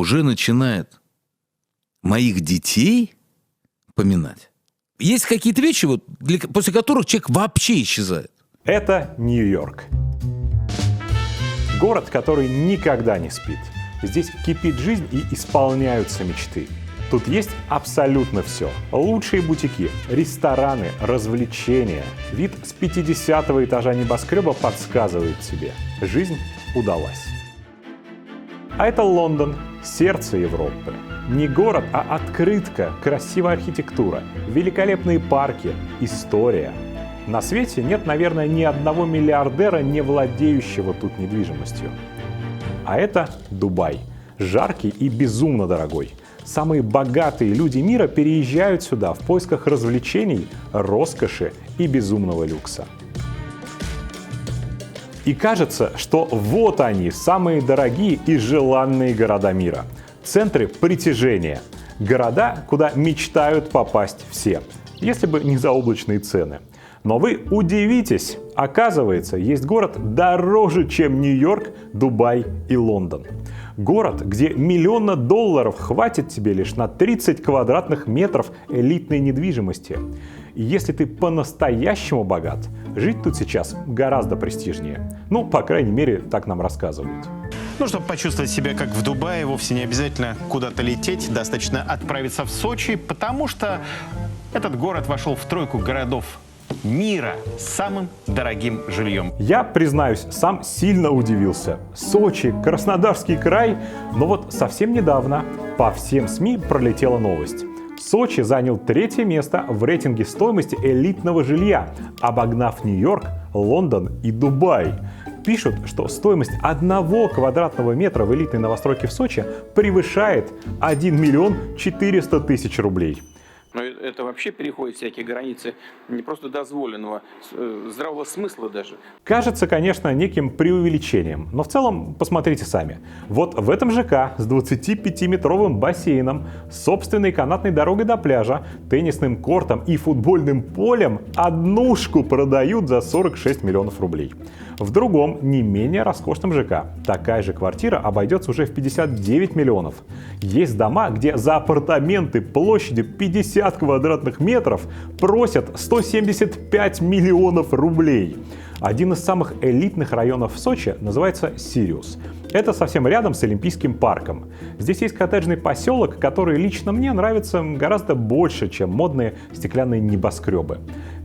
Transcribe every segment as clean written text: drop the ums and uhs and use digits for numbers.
уже начинает моих детей поминать. Есть какие-то вещи, после которых человек вообще исчезает. Это Нью-Йорк. Город, который никогда не спит. Здесь кипит жизнь и исполняются мечты. Тут есть абсолютно все. Лучшие бутики, рестораны, развлечения. Вид с 50-го этажа небоскреба подсказывает тебе – жизнь удалась. А это Лондон, сердце Европы. Не город, а открытка, красивая архитектура, великолепные парки, история. На свете нет, наверное, ни одного миллиардера, не владеющего тут недвижимостью. А это Дубай. Жаркий и безумно дорогой. Самые богатые люди мира переезжают сюда в поисках развлечений, роскоши и безумного люкса. И кажется, что вот они, самые дорогие и желанные города мира. Центры притяжения. Города, куда мечтают попасть все, если бы не заоблачные цены. Но вы удивитесь, оказывается, есть город дороже, чем Нью-Йорк, Дубай и Лондон. Город, где $1 миллион хватит тебе лишь на 30 квадратных метров элитной недвижимости. И если ты по-настоящему богат, жить тут сейчас гораздо престижнее. Ну, по крайней мере, так нам рассказывают. Ну, чтобы почувствовать себя как в Дубае, вовсе не обязательно куда-то лететь, достаточно отправиться в Сочи, потому что этот город вошел в тройку городов мира с самым дорогим жильем. Я, признаюсь, сам сильно удивился. Сочи, Краснодарский край, но вот совсем недавно по всем СМИ пролетела новость. Сочи занял 3-е место в рейтинге стоимости элитного жилья, обогнав Нью-Йорк, Лондон и Дубай. Пишут, что стоимость 1 квадратного метра в элитной новостройке в Сочи превышает 1 400 000 рублей. Но это вообще переходит всякие границы не просто дозволенного, здравого смысла даже. Кажется, конечно, неким преувеличением, но в целом посмотрите сами. Вот в этом ЖК с 25-метровым бассейном, собственной канатной дорогой до пляжа, теннисным кортом и футбольным полем однушку продают за 46 миллионов рублей. В другом, не менее роскошном ЖК, такая же квартира обойдется уже в 59 миллионов. Есть дома, где за апартаменты площадью 50 квадратных метров просят 175 миллионов рублей. Один из самых элитных районов в Сочи называется Сириус. Это совсем рядом с Олимпийским парком. Здесь есть коттеджный поселок, который лично мне нравится гораздо больше, чем модные стеклянные небоскребы.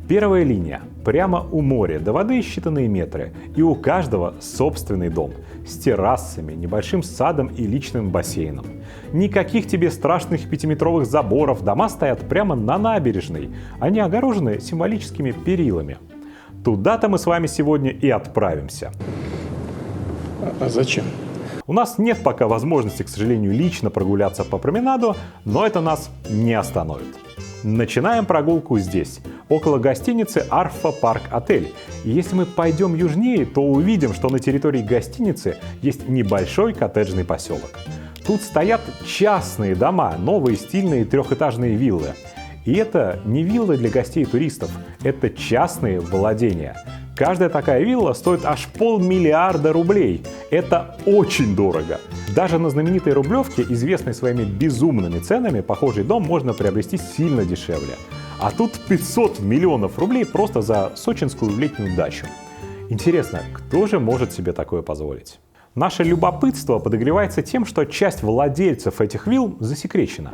Первая линия, прямо у моря, до воды считанные метры, и у каждого собственный дом, с террасами, небольшим садом и личным бассейном. Никаких тебе страшных 5-метровых заборов, дома стоят прямо на набережной, они огорожены символическими перилами. Туда-то мы с вами сегодня и отправимся. А зачем? У нас нет пока возможности, к сожалению, лично прогуляться по променаду, но это нас не остановит. Начинаем прогулку здесь, около гостиницы Арфа Парк Отель. И если мы пойдем южнее, то увидим, что на территории гостиницы есть небольшой коттеджный поселок. Тут стоят частные дома, новые стильные 3-этажные виллы. И это не виллы для гостей и туристов, это частные владения. Каждая такая вилла стоит аж $500 миллиона рублей. Это очень дорого. Даже на знаменитой Рублевке, известной своими безумными ценами, похожий дом можно приобрести сильно дешевле. А тут 500 миллионов рублей просто за сочинскую летнюю дачу. Интересно, кто же может себе такое позволить? Наше любопытство подогревается тем, что часть владельцев этих вилл засекречена.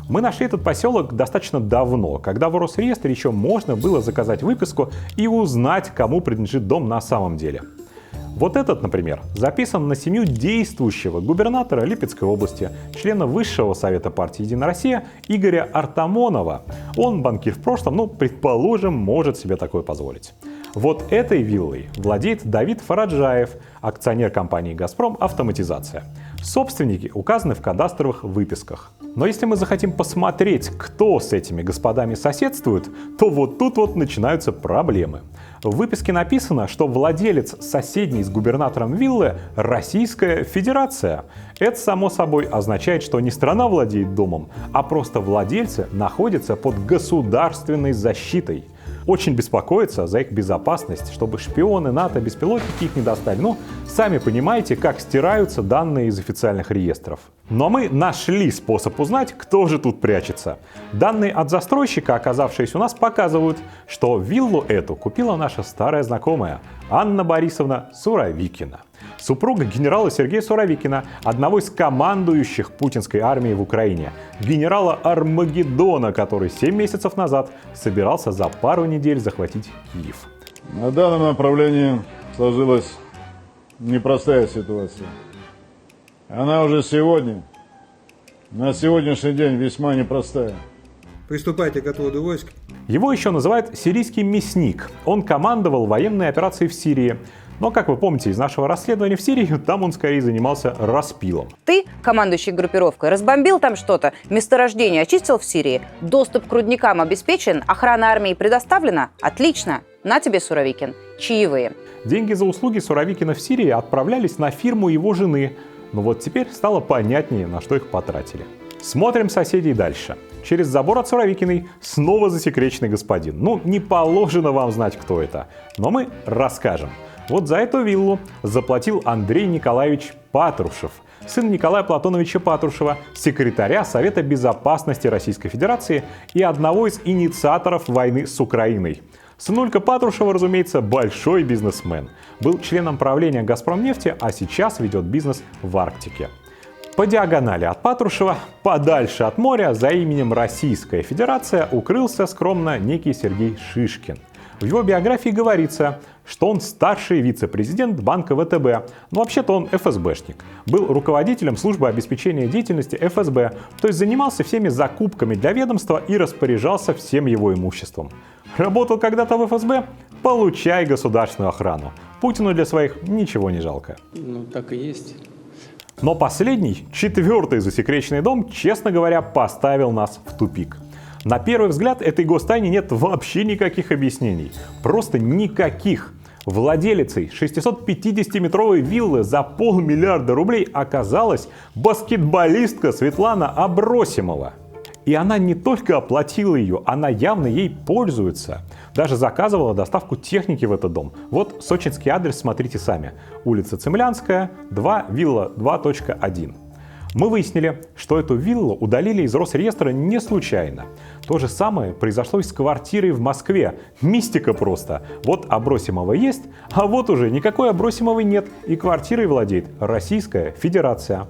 Мы нашли этот поселок достаточно давно, когда в Росреестре еще можно было заказать выписку и узнать, кому принадлежит дом на самом деле. Вот этот, например, записан на семью действующего губернатора Липецкой области, члена Высшего совета партии «Единая Россия» Игоря Артамонова. Он банкир в прошлом, но, предположим, может себе такое позволить. Вот этой виллой владеет Давид Фараджаев, акционер компании «Газпром Автоматизация». Собственники указаны в кадастровых выписках. Но если мы захотим посмотреть, кто с этими господами соседствует, то вот тут вот начинаются проблемы. В выписке написано, что владелец соседней с губернатором виллы – Российская Федерация. Это, само собой, означает, что не страна владеет домом, а просто владельцы находятся под государственной защитой. Очень беспокоятся за их безопасность, чтобы шпионы, НАТО, беспилотники их не достали. Ну, Сами понимаете, как стираются данные из официальных реестров. Но мы нашли способ узнать, кто же тут прячется. Данные от застройщика, оказавшиеся у нас, показывают, что виллу эту купила наша старая знакомая Анна Борисовна Суровикина. Супруга генерала Сергея Суровикина, одного из командующих путинской армией в Украине. Генерала Армагеддона, который 7 месяцев назад собирался за пару недель захватить Киев. На данном направлении сложилась непростая ситуация. Она уже сегодня, на сегодняшний день весьма непростая. Приступайте к отводу войск. Его еще называют сирийский мясник. Он командовал военной операцией в Сирии. Но, как вы помните из нашего расследования в Сирии, там он скорее занимался распилом. Ты, командующий группировкой, разбомбил там что-то, месторождение очистил в Сирии, доступ к рудникам обеспечен, охрана армии предоставлена? Отлично. На тебе, Суровикин, чаевые. Деньги за услуги Суровикина в Сирии отправлялись на фирму его жены. Но вот теперь стало понятнее, на что их потратили. Смотрим соседей дальше. Через забор от Суровикиной снова засекреченный господин. Ну, не положено вам знать, кто это. Но мы расскажем. Вот за эту виллу заплатил Андрей Николаевич Патрушев, сын Николая Платоновича Патрушева, секретаря Совета Безопасности Российской Федерации и одного из инициаторов войны с Украиной. Сынулька Патрушева, разумеется, большой бизнесмен. Был членом правления «Газпромнефти», а сейчас ведет бизнес в Арктике. По диагонали от Патрушева, подальше от моря, за именем Российская Федерация укрылся скромно некий Сергей Шишкин. В его биографии говорится, что он старший вице-президент банка ВТБ, но вообще-то он ФСБшник. Был руководителем службы обеспечения деятельности ФСБ, то есть занимался всеми закупками для ведомства и распоряжался всем его имуществом. Работал когда-то в ФСБ? Получай государственную охрану. Путину для своих ничего не жалко. Ну, так и есть. Но последний, четвертый засекреченный дом, честно говоря, поставил нас в тупик. На первый взгляд этой гостайне нет вообще никаких объяснений. Просто никаких. Владелицей 650-метровой виллы за $500 миллиарда оказалась баскетболистка Светлана Абросимова. И она не только оплатила ее, она явно ей пользуется. Даже заказывала доставку техники в этот дом. Вот сочинский адрес, смотрите сами. Улица Цемлянская, 2, вилла 2.1. Мы выяснили, что эту виллу удалили из Росреестра не случайно. То же самое произошло и с квартирой в Москве. Мистика просто. Вот Абросимова есть, а вот уже никакой Абросимовой нет. И квартирой владеет Российская Федерация.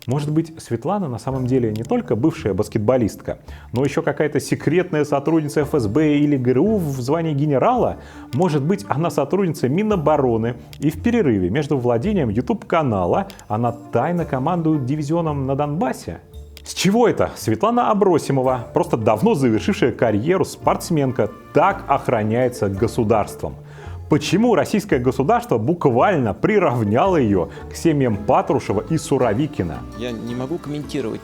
Может быть, Светлана на самом деле не только бывшая баскетболистка, но еще какая-то секретная сотрудница ФСБ или ГРУ в звании генерала? Может быть, она сотрудница Минобороны, и в перерыве между владением YouTube-канала она тайно командует дивизионом на Донбассе? С чего это Светлана Абросимова, просто давно завершившая карьеру спортсменка, так охраняется государством? Почему российское государство буквально приравняло ее к семьям Патрушева и Суровикина? Я не могу комментировать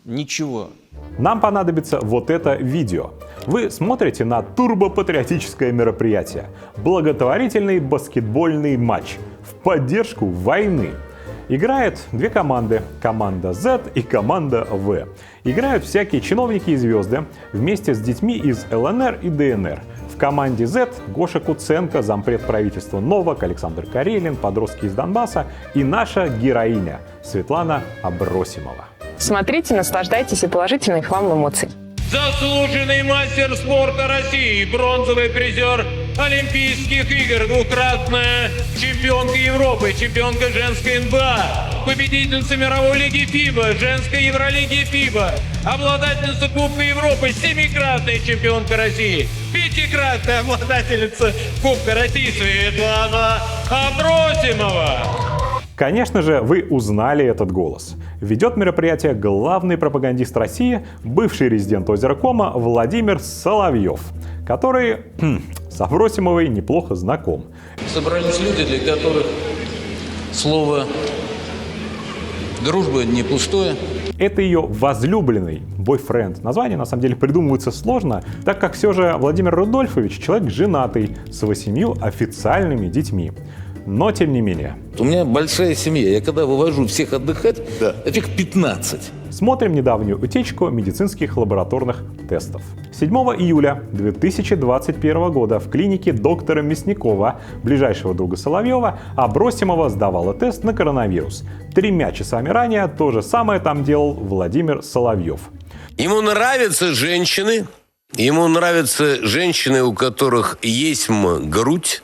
ничего. Нам понадобится вот это видео. Вы смотрите на турбопатриотическое мероприятие. Благотворительный баскетбольный матч в поддержку войны. Играют две команды. Команда Z и команда V. Играют всякие чиновники и звезды вместе с детьми из ЛНР и ДНР. В команде Z Гоша Куценко, зампред правительства Новак, Александр Карелин, подростки из Донбасса и наша героиня Светлана Абросимова. Смотрите, наслаждайтесь и положительных вам эмоций. Заслуженный мастер спорта России, бронзовый призер Олимпийских игр, двукратная чемпионка Европы, чемпионка женской НБА, победительница мировой лиги ФИБА, женской Евролиги ФИБА, обладательница Кубка Европы, семикратная чемпионка России, пятикратная обладательница Кубка России Светлана Абросимова. Конечно же, вы узнали этот голос. Ведет мероприятие главный пропагандист России, бывший резидент Озеркома Владимир Соловьев, который с Абросимовой неплохо знаком. Собрались люди, для которых слово «дружба» не пустое. Это ее возлюбленный бойфренд. Название на самом деле придумывается сложно, так как все же Владимир Рудольфович человек женатый с 8 официальными детьми. но тем не менее. У меня большая семья. Я когда вывожу всех отдыхать, человек 15. Смотрим недавнюю утечку медицинских лабораторных тестов. 7 июля 2021 года в клинике доктора Мясникова, ближайшего друга Соловьева, Абросимова сдавала тест на коронавирус. 3 часами ранее то же самое там делал Владимир Соловьев. Ему нравятся женщины. Ему нравятся женщины, у которых есть грудь.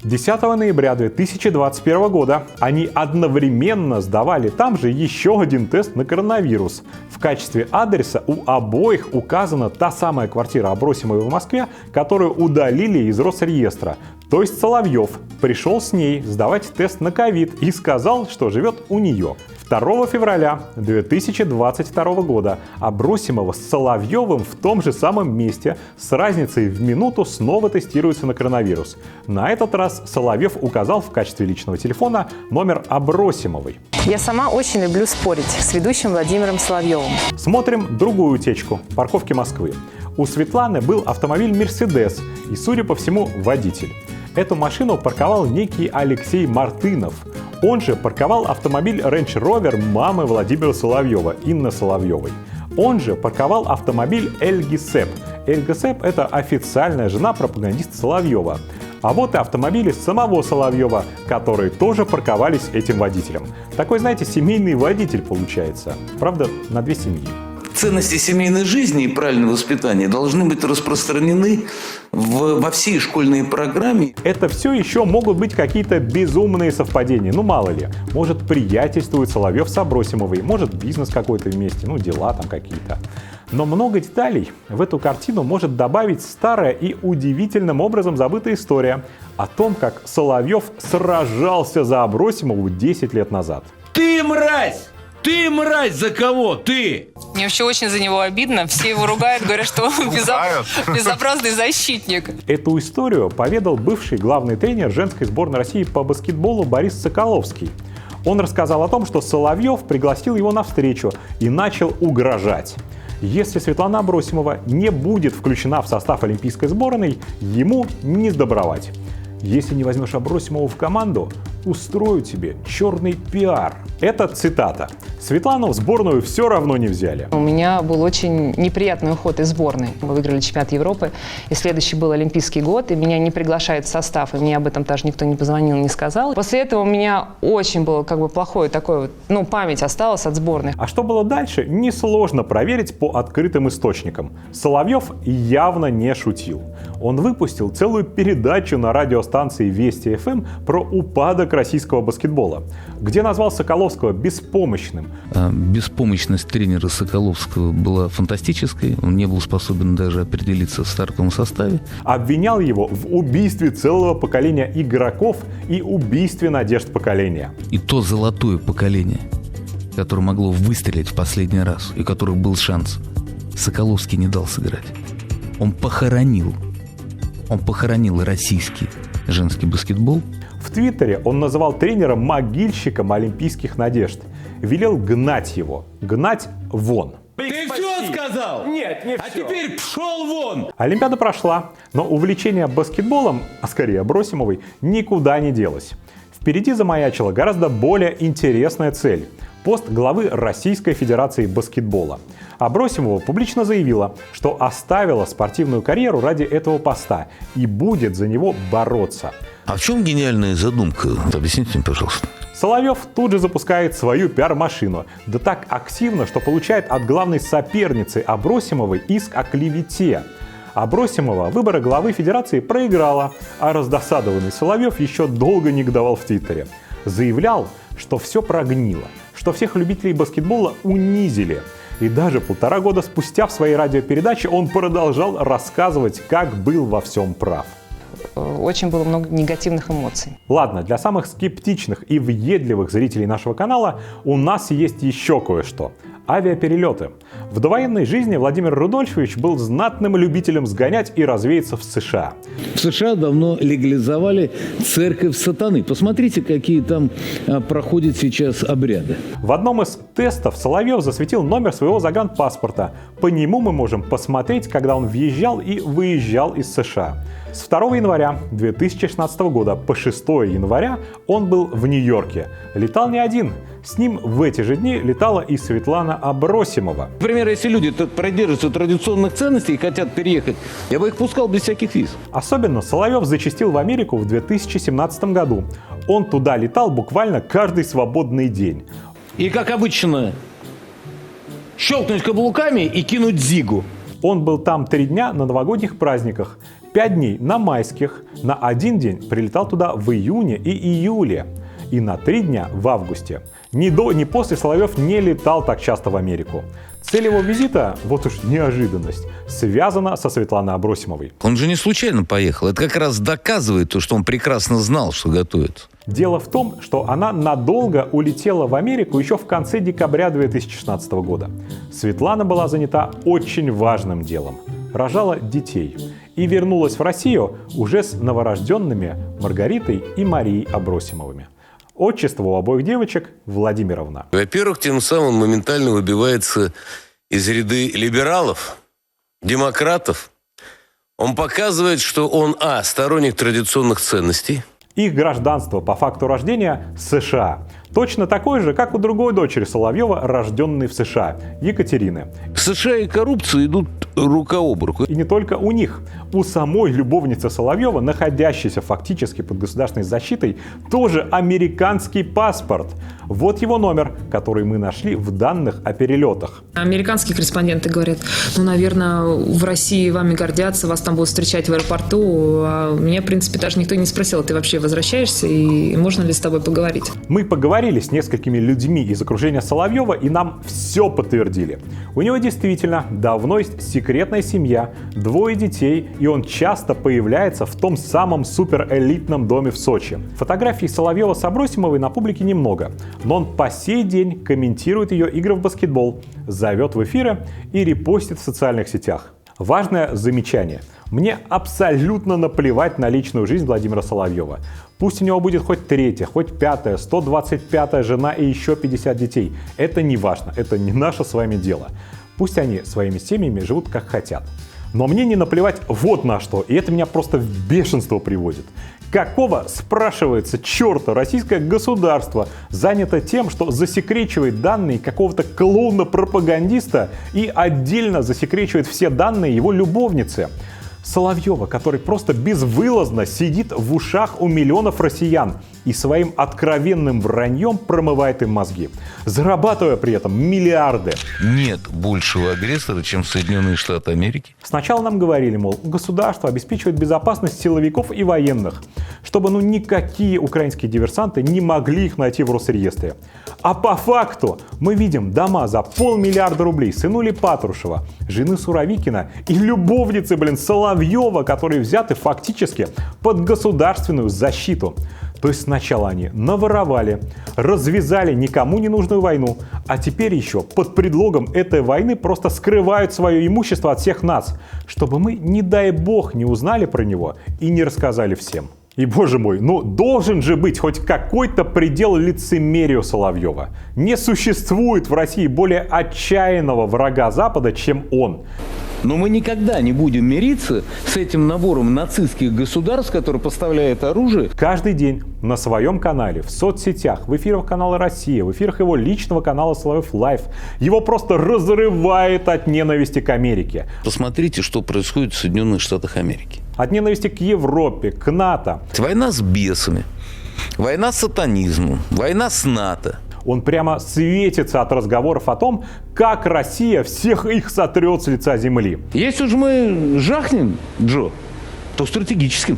10 ноября 2021 года они одновременно сдавали там же еще один тест на коронавирус. В качестве адреса у обоих указана та самая квартира Абросимовой в Москве, которую удалили из Росреестра. То есть Соловьев пришел с ней сдавать тест на ковид и сказал, что живет у нее. 2 февраля 2022 года Абросимова с Соловьевым в том же самом месте с разницей в минуту снова тестируется на коронавирус. На этот раз Соловьев указал в качестве личного телефона номер Абросимовой. Я сама очень люблю спорить с ведущим Владимиром Соловьевым. Смотрим другую утечку парковки Москвы. У Светланы был автомобиль «Мерседес» и, судя по всему, водитель. Эту машину парковал некий Алексей Мартынов. Он же парковал автомобиль Range Rover мамы Владимира Соловьева, Инны Соловьевой. Он же парковал автомобиль Эльги Сэп. Эльга Сэп – это официальная жена пропагандиста Соловьева. А вот и автомобили самого Соловьева, которые тоже парковались этим водителем. Такой, знаете, семейный водитель получается. Правда, на 2 семьи. Ценности семейной жизни и правильного воспитания должны быть распространены во всей школьной программе. Это все еще могут быть какие-то безумные совпадения. Ну, мало ли. Может, приятельствует Соловьев с Абросимовой, может, бизнес какой-то вместе, ну, дела там какие-то. Но много деталей в эту картину может добавить старая и удивительным образом забытая история о том, как Соловьев сражался за Абросимову 10 лет назад. Ты мразь! Ты мразь! За кого? Ты! Мне вообще очень за него обидно. Все его ругают, говорят, что он безобразный защитник. Эту историю поведал бывший главный тренер женской сборной России по баскетболу Борис Соколовский. Он рассказал о том, что Соловьев пригласил его на встречу и начал угрожать. Если Светлана Абросимова не будет включена в состав олимпийской сборной, ему не сдобровать. Если не возьмешь Абросимову в команду, устрою тебе черный пиар. Это цитата. Светлану в сборную все равно не взяли. У меня был очень неприятный уход из сборной. Мы выиграли чемпионат Европы, и следующий был Олимпийский год, и меня не приглашают в состав, и мне об этом даже никто не позвонил, не сказал. После этого у меня очень было плохое такое, память осталась от сборной. А что было дальше, несложно проверить по открытым источникам. Соловьев явно не шутил. Он выпустил целую передачу на радиостанции Вести ФМ про упадок российского баскетбола, где назвал Соколовского беспомощным. Беспомощность тренера Соколовского была фантастической. Он не был способен даже определиться в стартовом составе. Обвинял его в убийстве целого поколения игроков и убийстве надежд поколения. И то золотое поколение, которое могло выстрелить в последний раз, и у которых был шанс, Соколовский не дал сыграть. Он похоронил российский женский баскетбол. В Твиттере он называл тренера могильщиком олимпийских надежд. Велел гнать его. Гнать вон. Ты все сказал? Нет, не все. А теперь пшел вон! Олимпиада прошла, но увлечение баскетболом, а скорее Абросимовой, никуда не делось. Впереди замаячила гораздо более интересная цель – пост главы Российской Федерации баскетбола. Абросимова публично заявила, что оставила спортивную карьеру ради этого поста и будет за него бороться. А в чем гениальная задумка? Объясните мне, пожалуйста. Соловьев тут же запускает свою пиар-машину, да так активно, что получает от главной соперницы Абросимовой иск о клевете. Абросимова выборы главы Федерации проиграла, а раздосадованный Соловьев еще долго негодовал в Твиттере. Заявлял, что все прогнило, что всех любителей баскетбола унизили. И даже 1,5 года спустя в своей радиопередаче он продолжал рассказывать, как был во всем прав. Очень было много негативных эмоций. Ладно, для самых скептичных и въедливых зрителей нашего канала у нас есть еще кое-что. Авиаперелеты. В довоенной жизни Владимир Рудольфович был знатным любителем сгонять и развеяться в США. В США давно легализовали церковь сатаны. Посмотрите, какие там проходят сейчас обряды. В одном из тестов Соловьев засветил номер своего загранпаспорта. По нему мы можем посмотреть, когда он въезжал и выезжал из США. С 2 января 2016 года по 6 января он был в Нью-Йорке. Летал не один. С ним в эти же дни летала и Светлана Абросимова. Например, если люди придерживаются традиционных ценностей и хотят переехать, я бы их пускал без всяких виз. Особенно Соловьев зачастил в Америку в 2017 году. Он туда летал буквально каждый свободный день. И, как обычно, щелкнуть каблуками и кинуть зигу. Он был там 3 дня на новогодних праздниках, 5 дней на майских, на 1 день прилетал туда в июне и июле, и на 3 дня в августе. Ни до, ни после Соловьев не летал так часто в Америку. Цель его визита, вот уж неожиданность, связана со Светланой Абросимовой. Он же не случайно поехал. Это как раз доказывает то, что он прекрасно знал, что готовит. Дело в том, что она надолго улетела в Америку еще в конце декабря 2016 года. Светлана была занята очень важным делом. Рожала детей. И вернулась в Россию уже с новорожденными Маргаритой и Марией Абросимовыми. Отчество у обоих девочек Владимировна. Во-первых, тем самым моментально выбивается из ряды либералов, демократов. Он показывает, что он, сторонник традиционных ценностей. Их гражданство по факту рождения – США. Точно такое же, как у другой дочери Соловьева, рожденной в США, Екатерины. США и коррупция идут рука об руку. И не только у них. У самой любовницы Соловьева, находящейся фактически под государственной защитой, тоже американский паспорт. Вот его номер, который мы нашли в данных о перелетах. Американские корреспонденты говорят, наверное, в России вами гордятся, вас там будут встречать в аэропорту. А меня, в принципе, даже никто не спросил, ты вообще возвращаешься и можно ли с тобой поговорить? Мы поговорили с несколькими людьми из окружения Соловьева, и нам все подтвердили. У него действительно давно есть секретная семья, 2 детей, и он часто появляется в том самом суперэлитном доме в Сочи. Фотографий Соловьева с Абросимовой на публике немного, но он по сей день комментирует ее игры в баскетбол, зовет в эфиры и репостит в социальных сетях. Важное замечание. Мне абсолютно наплевать на личную жизнь Владимира Соловьева. Пусть у него будет хоть 3-я, хоть 5-я, 125-я жена и еще 50 детей. Это не важно, это не наше с вами дело. Пусть они своими семьями живут как хотят. Но мне не наплевать вот на что, и это меня просто в бешенство приводит. Какого, спрашивается, черта российское государство занято тем, что засекречивает данные какого-то клоуна-пропагандиста и отдельно засекречивает все данные его любовницы? Соловьева, который просто безвылазно сидит в ушах у миллионов россиян и своим откровенным враньем промывает им мозги, зарабатывая при этом миллиарды. Нет большего агрессора, чем Соединенные Штаты Америки. Сначала нам говорили, мол, государство обеспечивает безопасность силовиков и военных, чтобы никакие украинские диверсанты не могли их найти в Росреестре. А по факту мы видим дома за 500 миллиона рублей сынули Патрушева, жены Суровикина и любовницы, Соловьева, которые взяты фактически под государственную защиту. То есть сначала они наворовали, развязали никому не нужную войну, а теперь еще под предлогом этой войны просто скрывают свое имущество от всех нас, чтобы мы, не дай бог, не узнали про него и не рассказали всем. И, боже мой, должен же быть хоть какой-то предел лицемерию Соловьева. Не существует в России более отчаянного врага Запада, чем он. Но мы никогда не будем мириться с этим набором нацистских государств, которые поставляют оружие. Каждый день на своем канале, в соцсетях, в эфирах канала «Россия», в эфирах его личного канала «Соловьев Лайв» его просто разрывает от ненависти к Америке. Посмотрите, что происходит в Соединенных Штатах Америки. От ненависти к Европе, к НАТО. Война с бесами, война с сатанизмом, война с НАТО. Он прямо светится от разговоров о том, как Россия всех их сотрет с лица земли. Если уж мы жахнем, Джо, то стратегическим.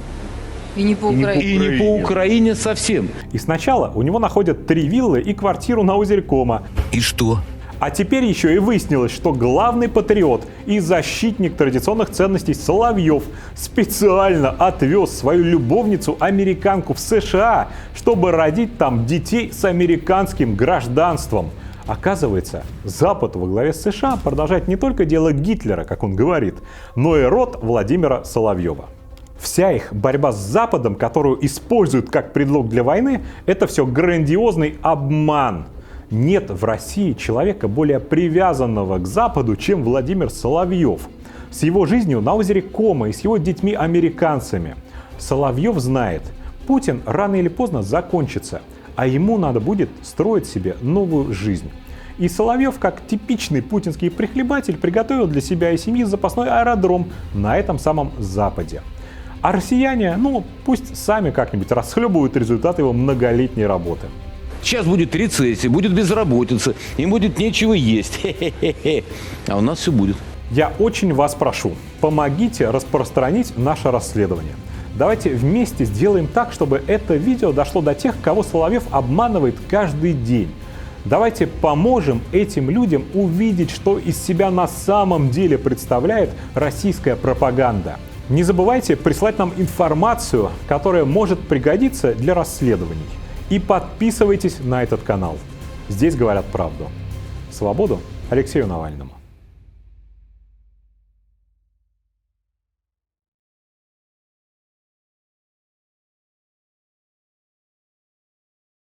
И не по Украине. И не по Украине совсем. И сначала у него находят 3 виллы и квартиру на озере Кома. И что? А теперь еще и выяснилось, что главный патриот и защитник традиционных ценностей Соловьев специально отвез свою любовницу-американку в США, чтобы родить там детей с американским гражданством. Оказывается, Запад во главе с США продолжает не только дело Гитлера, как он говорит, но и род Владимира Соловьева. Вся их борьба с Западом, которую используют как предлог для войны, это все грандиозный обман. Нет в России человека более привязанного к Западу, чем Владимир Соловьев. С его жизнью на озере Кома и с его детьми-американцами. Соловьев знает, Путин рано или поздно закончится, а ему надо будет строить себе новую жизнь. И Соловьев, как типичный путинский прихлебатель, приготовил для себя и семьи запасной аэродром на этом самом Западе. А россияне, пусть сами как-нибудь расхлебывают результаты его многолетней работы. Сейчас будет рецессия, будет безработица, им будет нечего есть. Хе-хе-хе. А у нас все будет. Я очень вас прошу, помогите распространить наше расследование. Давайте вместе сделаем так, чтобы это видео дошло до тех, кого Соловьев обманывает каждый день. Давайте поможем этим людям увидеть, что из себя на самом деле представляет российская пропаганда. Не забывайте прислать нам информацию, которая может пригодиться для расследований. И подписывайтесь на этот канал. Здесь говорят правду. Свободу Алексею Навальному.